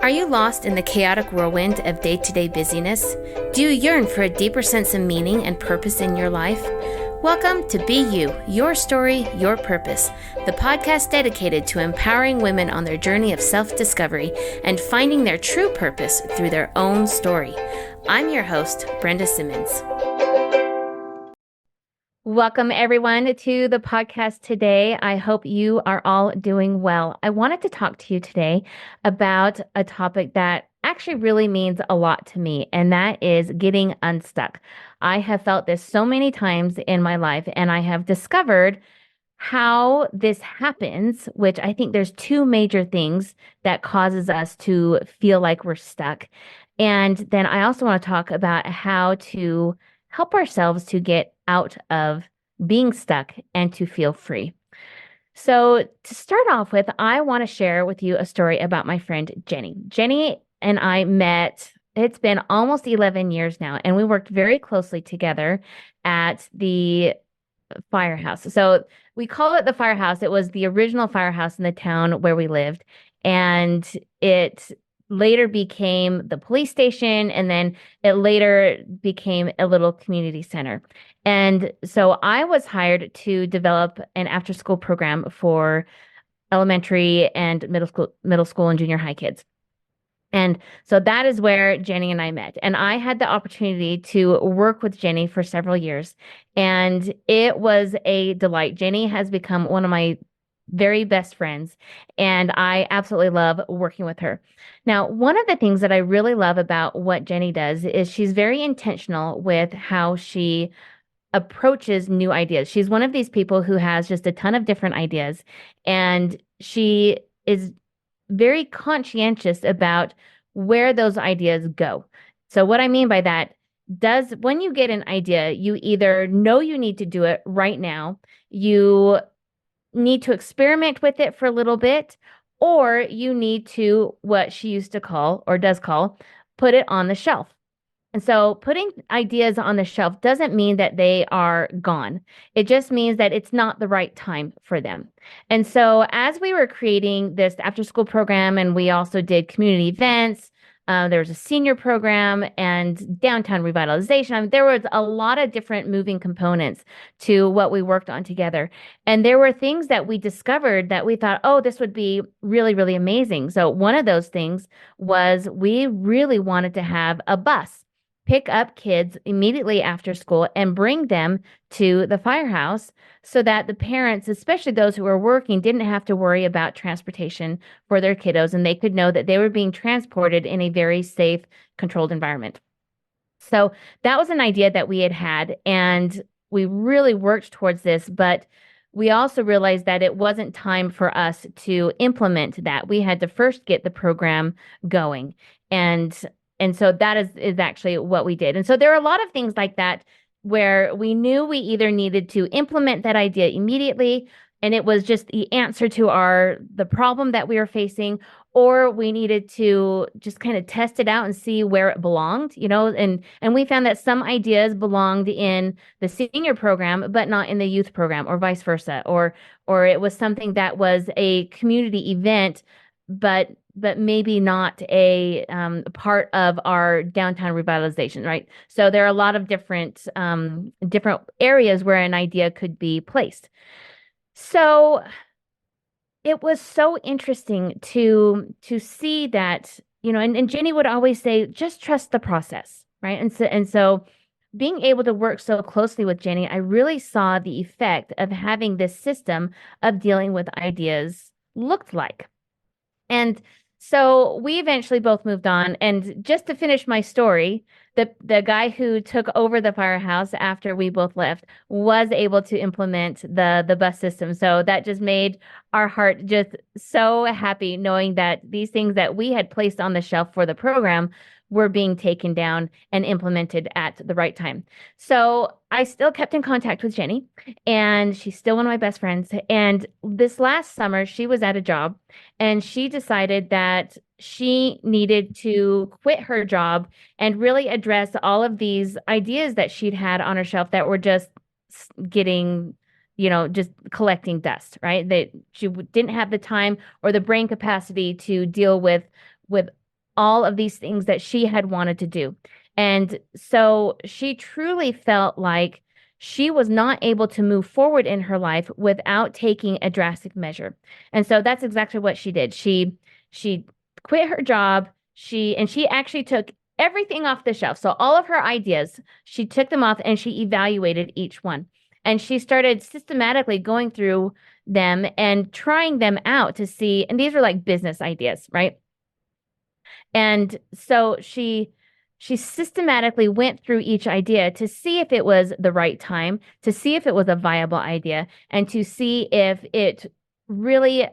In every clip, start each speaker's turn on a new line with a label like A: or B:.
A: Are you lost in the chaotic whirlwind of day-to-day busyness? Do you yearn for a deeper sense of meaning and purpose in your life? Welcome to Be You, Your Story, Your Purpose, the podcast dedicated to empowering women on their journey of self-discovery and finding their true purpose through their own story. I'm your host, Brenda Simmons. Welcome, everyone, to the podcast today. I hope you are all doing well. I wanted to talk to you today about a topic that actually really means a lot to me, and that is getting unstuck. I have felt this so many times in my life, and I have discovered how this happens, which I think there's two major things that causes us to feel like we're stuck. And then I also want to talk about how to help ourselves to get out of being stuck and to feel free. So to start off with, I want to share with you a story about my friend Jenny. Jenny and I met, it's been almost 11 years now, and we worked very closely together at the firehouse. So we call it the firehouse. It was the original firehouse in the town where we lived, and it later became the police station, and then it later became a little community center. And so I was hired to develop an after-school program for elementary and middle school and junior high kids. And so that is where Jenny and I met. And I had the opportunity to work with Jenny for several years, and it was a delight. Jenny has become one of my very best friends, and I absolutely love working with her. Now, one of the things that I really love about what Jenny does is she's very intentional with how she approaches new ideas. She's one of these people who has just a ton of different ideas, and she is very conscientious about where those ideas go. So what I mean by that, when you get an idea, you either know you need to do it right now, you need to experiment with it for a little bit, or you need to, what she used to call, or does call, put it on the shelf. And so putting ideas on the shelf doesn't mean that they are gone. It just means that it's not the right time for them. And so as we were creating this after school program, and we also did community events, there was a senior program and downtown revitalization. I mean, there was a lot of different moving components to what we worked on together. And there were things that we discovered that we thought, oh, this would be really, really amazing. So one of those things was we really wanted to have a bus pick up kids immediately after school and bring them to the firehouse so that the parents, especially those who were working, didn't have to worry about transportation for their kiddos, and they could know that they were being transported in a very safe, controlled environment. So that was an idea that we had, and we really worked towards this, but we also realized that it wasn't time for us to implement that. We had to first get the program going. And so that is actually what we did. And so there are a lot of things like that where we knew we either needed to implement that idea immediately, and it was just the answer to the problem that we were facing, or we needed to just kind of test it out and see where it belonged, and we found that some ideas belonged in the senior program, but not in the youth program, or vice versa, or it was something that was a community event, but maybe not a part of our downtown revitalization, right? So there are a lot of different areas where an idea could be placed. So it was so interesting to see that, and Jenny would always say, just trust the process, right? And so being able to work so closely with Jenny, I really saw the effect of having this system of dealing with ideas looked like. And so we eventually both moved on. And just to finish my story, the guy who took over the firehouse after we both left was able to implement the bus system. So that just made our heart just so happy, knowing that these things that we had placed on the shelf for the program were being taken down and implemented at the right time. So I still kept in contact with Jenny, and she's still one of my best friends. And this last summer, she was at a job, and she decided that she needed to quit her job and really address all of these ideas that she'd had on her shelf that were just getting, just collecting dust, right? That she didn't have the time or the brain capacity to deal with all of these things that she had wanted to do. And so she truly felt like she was not able to move forward in her life without taking a drastic measure. And so that's exactly what she did. She quit her job. She actually took everything off the shelf. So all of her ideas, she took them off and she evaluated each one. And she started systematically going through them and trying them out to see, and these were like business ideas, right? And so she systematically went through each idea to see if it was the right time, to see if it was a viable idea, and to see if it really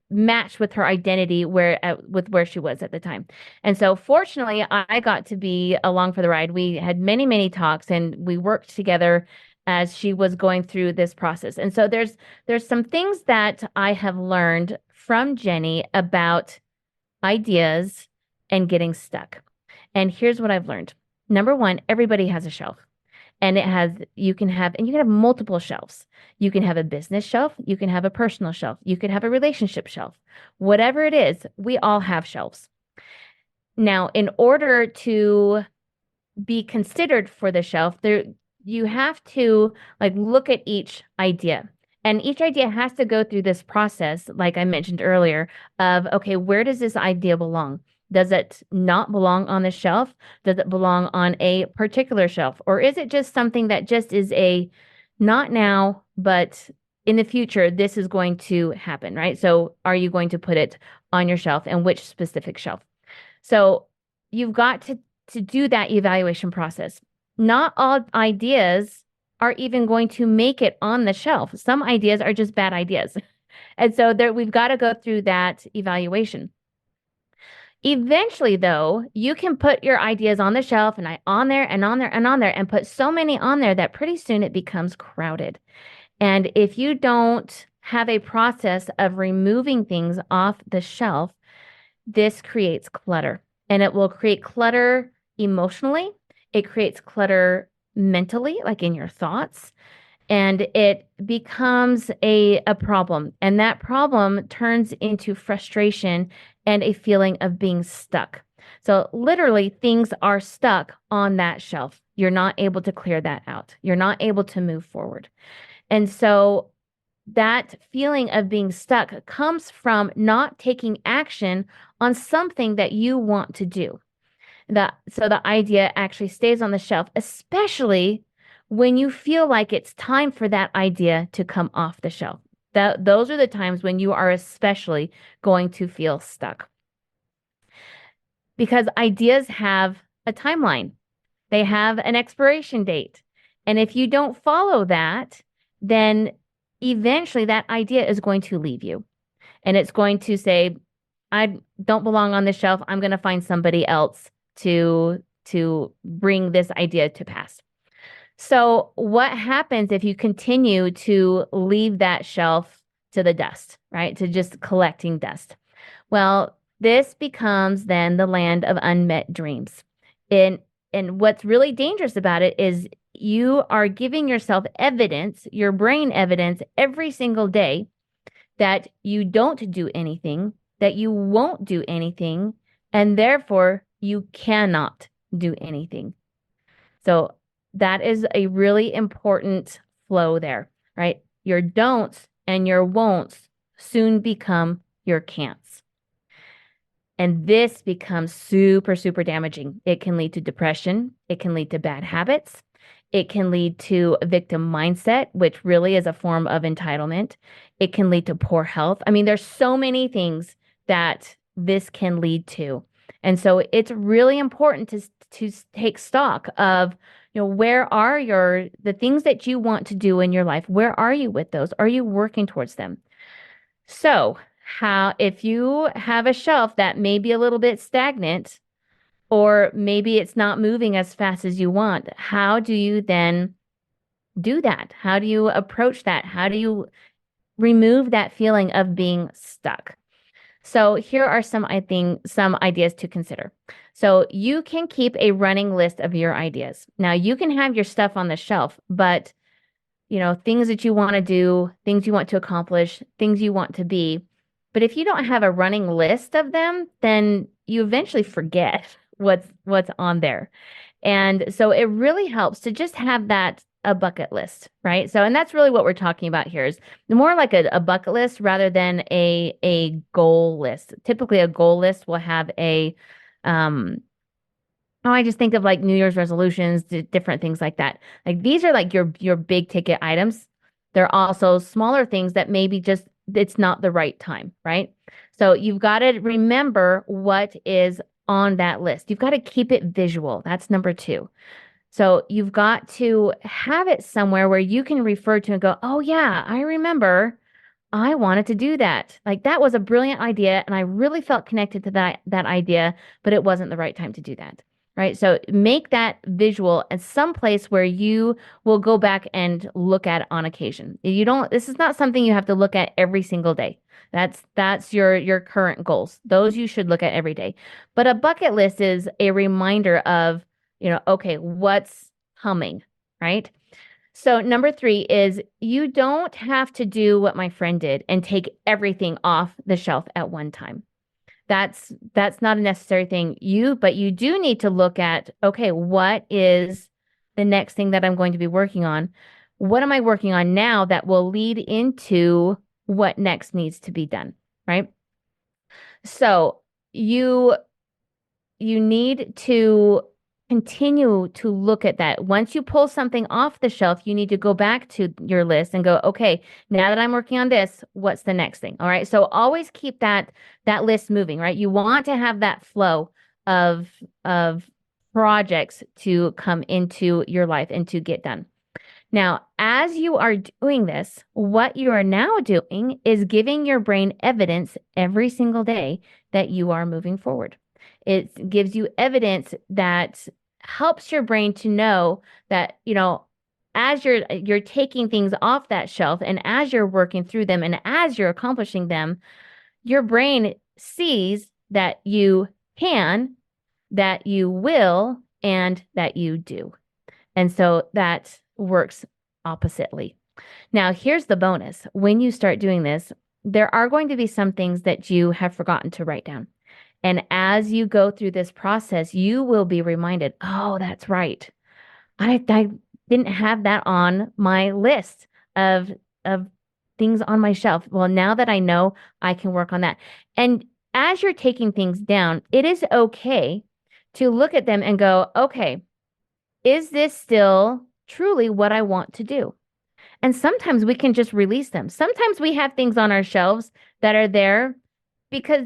A: matched with her identity with where she was at the time. And so fortunately, I got to be along for the ride. We had many, many talks and we worked together as she was going through this process. And so there's some things that I have learned from Jenny about ideas and getting stuck. And here's what I've learned. Number one, everybody has a shelf. And you can have multiple shelves. You can have a business shelf. You can have a personal shelf. You could have a relationship shelf. Whatever it is, we all have shelves. Now, in order to be considered for the shelf, you have to like look at each idea. And each idea has to go through this process, like I mentioned earlier, of okay, where does this idea belong? Does it not belong on the shelf? Does it belong on a particular shelf? Or is it just something that just is a not now, but in the future, this is going to happen, right? So are you going to put it on your shelf and which specific shelf? So you've got to do that evaluation process. Not all ideas are even going to make it on the shelf. Some ideas are just bad ideas. And so we've got to go through that evaluation. Eventually, though, you can put your ideas on the shelf and on there and on there and on there and put so many on there that pretty soon it becomes crowded. And if you don't have a process of removing things off the shelf, this creates clutter. And it will create clutter emotionally. It creates clutter mentally, like in your thoughts. And it becomes a problem. And that problem turns into frustration and a feeling of being stuck. So literally, things are stuck on that shelf. You're not able to clear that out. You're not able to move forward. And so that feeling of being stuck comes from not taking action on something that you want to do. So the idea actually stays on the shelf, especially when you feel like it's time for that idea to come off the shelf. Those are the times when you are especially going to feel stuck. Because ideas have a timeline. They have an expiration date. And if you don't follow that, then eventually that idea is going to leave you. And it's going to say, I don't belong on the shelf. I'm going to find somebody else to bring this idea to pass. So what happens if you continue to leave that shelf to the dust, right? To just collecting dust? Well, this becomes then the land of unmet dreams. And what's really dangerous about it is you are giving yourself evidence, your brain evidence every single day that you don't do anything, that you won't do anything, and therefore you cannot do anything. So that is a really important flow there, right? Your don'ts and your won'ts soon become your can'ts. And this becomes super, super damaging. It can lead to depression. It can lead to bad habits. It can lead to a victim mindset, which really is a form of entitlement. It can lead to poor health. I mean, there's so many things that this can lead to. And so it's really important to take stock of, where are the things that you want to do in your life? Where are you with those? Are you working towards them? So if you have a shelf that may be a little bit stagnant, or maybe it's not moving as fast as you want, how do you then do that? How do you approach that? How do you remove that feeling of being stuck? So here are some ideas to consider. So you can keep a running list of your ideas. Now you can have your stuff on the shelf, but things that you want to do, things you want to accomplish, things you want to be. But if you don't have a running list of them, then you eventually forget what's on there. And so it really helps to just have that a bucket list, right? So, and that's really what we're talking about here is more like a bucket list rather than a goal list. Typically, a goal list will have a oh, I just think of like New Year's resolutions, different things like that. Like these are like your big ticket items. They're also smaller things that maybe just it's not the right time, right? So you've got to remember what is on that list. You've got to keep it visual. That's number two. So you've got to have it somewhere where you can refer to and go, oh yeah, I remember I wanted to do that. Like that was a brilliant idea and I really felt connected to that idea, but it wasn't the right time to do that. Right? So make that visual at some place where you will go back and look at it on occasion. You don't this is not something you have to look at every single day. That's your current goals. Those you should look at every day. But a bucket list is a reminder of, okay, what's coming, right? So number three is you don't have to do what my friend did and take everything off the shelf at one time. That's not a necessary thing. But you do need to look at, okay, what is the next thing that I'm going to be working on? What am I working on now that will lead into what next needs to be done, right? So you need to continue to look at that. Once you pull something off the shelf, you need to go back to your list and go, okay, now that I'm working on this, what's the next thing? All right. So always keep that list moving, right? You want to have that flow of projects to come into your life and to get done. Now, as you are doing this, what you are now doing is giving your brain evidence every single day that you are moving forward. It gives you evidence that helps your brain to know that, as you're taking things off that shelf and as you're working through them and as you're accomplishing them, your brain sees that you can, that you will, and that you do. And so that works oppositely. Now, here's the bonus. When you start doing this, there are going to be some things that you have forgotten to write down. And as you go through this process, you will be reminded, oh, that's right. I didn't have that on my list of things on my shelf. Well, now that I know, I can work on that. And as you're taking things down, it is okay to look at them and go, okay, is this still truly what I want to do? And sometimes we can just release them. Sometimes we have things on our shelves that are there because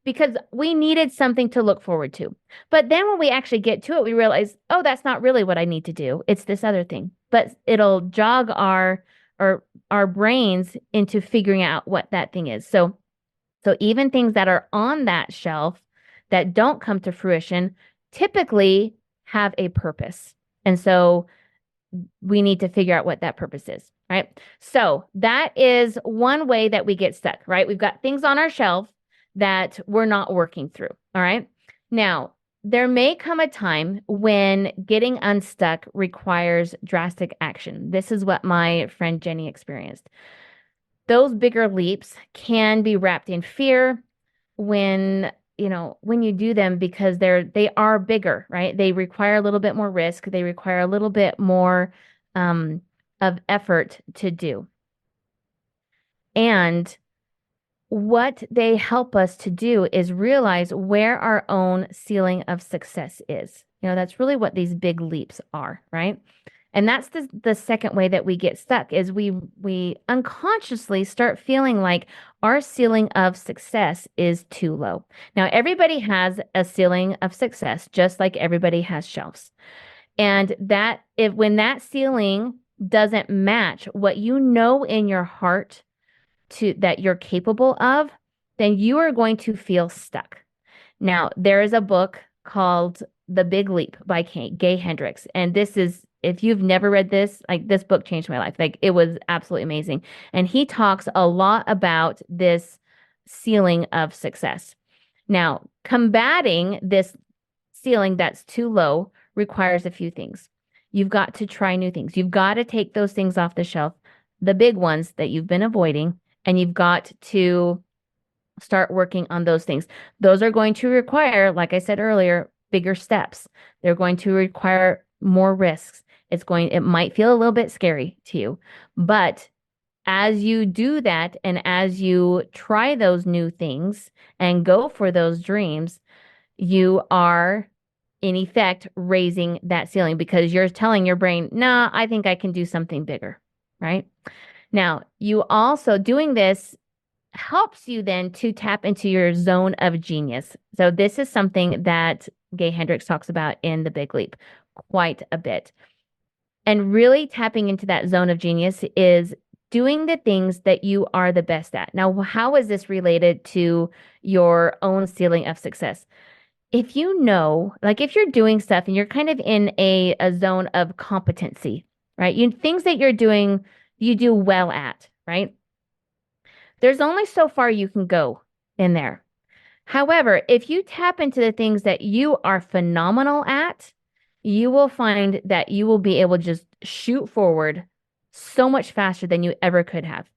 A: because we needed something to look forward to. But then when we actually get to it, we realize, oh, that's not really what I need to do. It's this other thing. But it'll jog our brains into figuring out what that thing is. So even things that are on that shelf that don't come to fruition typically have a purpose. And so we need to figure out what that purpose is, right? So that is one way that we get stuck, right? We've got things on our shelf that we're not working through, all right? Now, there may come a time when getting unstuck requires drastic action. This is what my friend Jenny experienced. Those bigger leaps can be wrapped in fear when when you do them because they are bigger, right? They require a little bit more risk. They require a little bit more of effort to do. And what they help us to do is realize where our own ceiling of success is. That's really what these big leaps are, right? And that's the second way that we get stuck is we unconsciously start feeling like our ceiling of success is too low. Now, everybody has a ceiling of success, just like everybody has shelves. And when that ceiling doesn't match what you know in your heart that you're capable of, then you are going to feel stuck. Now, there is a book called The Big Leap by Gay Hendricks. And this is, if you've never read this, like this book changed my life. Like it was absolutely amazing. And he talks a lot about this ceiling of success. Now, combating this ceiling that's too low requires a few things. You've got to try new things. You've got to take those things off the shelf, the big ones that you've been avoiding, and you've got to Start working on those things. Those are going to require, like I said earlier, bigger steps. They're going to require more risks. It might feel a little bit scary to you, but as you do that and as you try those new things and go for those dreams, you are in effect raising that ceiling because you're telling your brain, nah, I think I can do something bigger, right? Now, you also doing this helps you then to tap into your zone of genius. So this is something that Gay Hendricks talks about in The Big Leap quite a bit. And really tapping into that zone of genius is doing the things that you are the best at. Now, how is this related to your own ceiling of success? If you know, like if you're doing stuff and you're kind of in a zone of competency, right? Things that you're doing, you do well at, right? There's only so far you can go in there. However, if you tap into the things that you are phenomenal at, you will find that you will be able to just shoot forward so much faster than you ever could have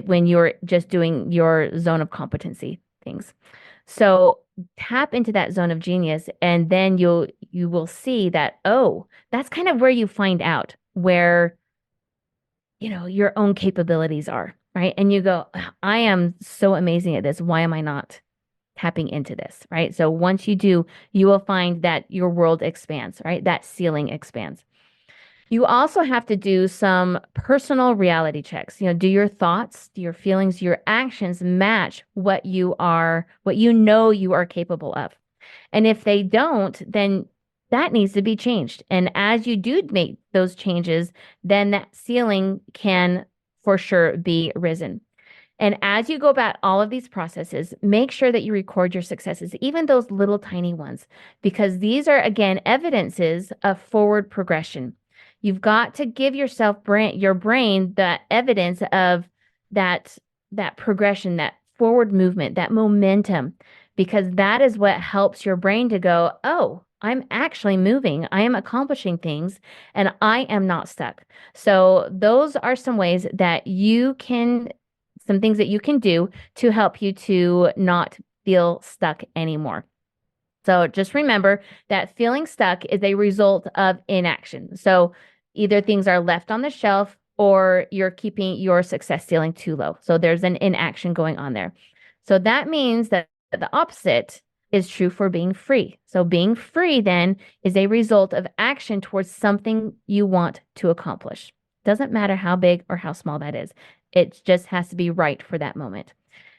A: when you're just doing your zone of competency things. So tap into that zone of genius and then you will see that, oh, that's kind of where you find out where your own capabilities are, right? And you go, I am so amazing at this. Why am I not tapping into this, right? So once you do, you will find that your world expands, right? That ceiling expands. You also have to do some personal reality checks. Do your thoughts, do your feelings, your actions match what you know you are capable of? And if they don't, then that needs to be changed. And as you do make those changes, then that ceiling can for sure be risen. And as you go about all of these processes, make sure that you record your successes, even those little tiny ones, because these are, again, evidences of forward progression. You've got to give your brain the evidence of that progression, that forward movement, that momentum, because that is what helps your brain to go, oh, I'm actually moving. I am accomplishing things and I am not stuck. So those are some ways that some things that you can do to help you to not feel stuck anymore. So just remember that feeling stuck is a result of inaction. So either things are left on the shelf or you're keeping your success ceiling too low. So there's an inaction going on there. So that means that the opposite is true for being free. So being free then is a result of action towards something you want to accomplish. Doesn't matter how big or how small that is. It just has to be right for that moment.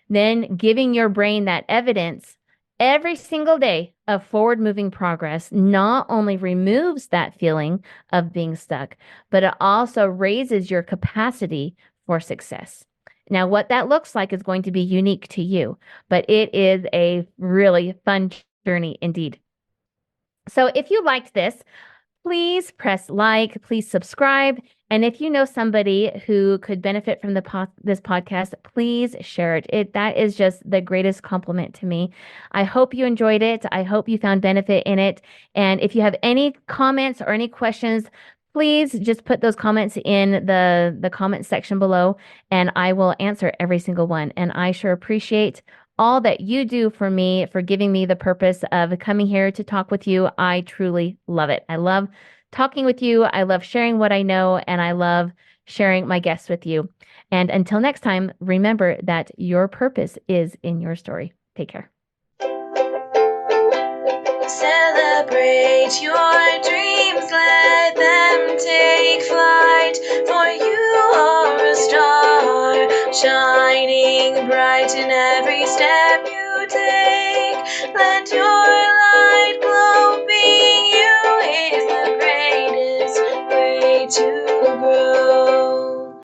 A: Then giving your brain that evidence every single day of forward moving progress not only removes that feeling of being stuck, but it also raises your capacity for success. Now, what that looks like is going to be unique to you, but it is a really fun journey indeed. So if you liked this, please press like, please subscribe. And if you know somebody who could benefit from this podcast, please share it. That is just the greatest compliment to me. I hope you enjoyed it. I hope you found benefit in it. And if you have any comments or any questions, please just put those comments in the comment section below and I will answer every single one. And I sure appreciate all that you do for me, for giving me the purpose of coming here to talk with you. I truly love it. I love talking with you. I love sharing what I know, and I love sharing my guests with you. And until next time, remember that your purpose is in your story. Take care.
B: Celebrate your dreams, let them take flight, for you are a star, shining bright in every step you take.